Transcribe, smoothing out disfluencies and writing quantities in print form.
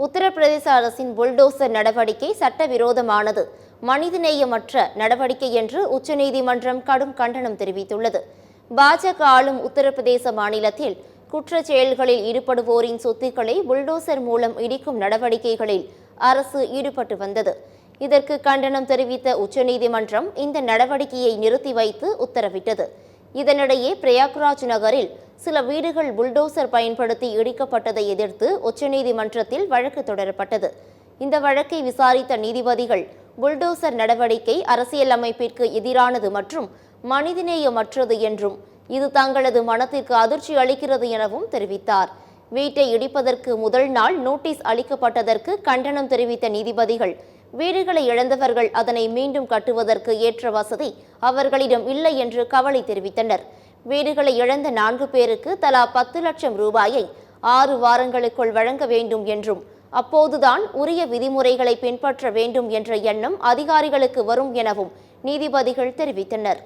உத்தரப்பிரதேச அரசின் புல்டோசர் நடவடிக்கை சட்டவிரோதமானது, மனிதநேயமற்ற நடவடிக்கை என்று உச்சநீதிமன்றம் கடும் கண்டனம் தெரிவித்துள்ளது. பாஜக ஆளும் உத்தரப்பிரதேச மாநிலத்தில் குற்றச் செயல்களில் ஈடுபடுவோரின் சொத்துக்களை புல்டோசர் மூலம் இடிக்கும் நடவடிக்கைகளில் அரசு ஈடுபட்டு வந்தது. இதற்கு கண்டனம் தெரிவித்த உச்சநீதிமன்றம் இந்த நடவடிக்கையை நிறுத்தி வைத்து உத்தரவிட்டது. இதனிடையே பிரயாக்ராஜ் நகரில் சில வீடுகள் புல்டோசர் பயன்படுத்தி இடிக்கப்பட்டதை எதிர்த்து உச்சநீதிமன்றத்தில் வழக்கு தொடரப்பட்டது. இந்த வழக்கை விசாரித்த நீதிபதிகள் புல்டோசர் நடவடிக்கை அரசியலமைப்பிற்கு எதிரானது மற்றும் மனிதநேயமற்றது என்றும் இது தங்களது மனத்திற்கு அதிர்ச்சி அளிக்கிறது எனவும் தெரிவித்தார். வீட்டை இடிப்பதற்கு முதல் நாள் நோட்டீஸ் அளிக்கப்பட்டதற்கு கண்டனம் தெரிவித்த நீதிபதிகள் வீடுகளை இழந்தவர்கள் அதனை மீண்டும் கட்டுவதற்கு ஏற்ற வசதி அவர்களிடம் இல்லை என்று கவலை தெரிவித்தனர். வீடுகளை இழந்த 4 பேருக்கு தலா 10 லட்சம் ரூபாயை 6 வாரங்களுக்குள் வழங்க வேண்டும் என்றும் அப்போதுதான் உரிய விதிமுறைகளை பின்பற்ற வேண்டும் என்ற எண்ணம் அதிகாரிகளுக்கு வரும் எனவும் நீதிபதிகள் தெரிவித்தனர்.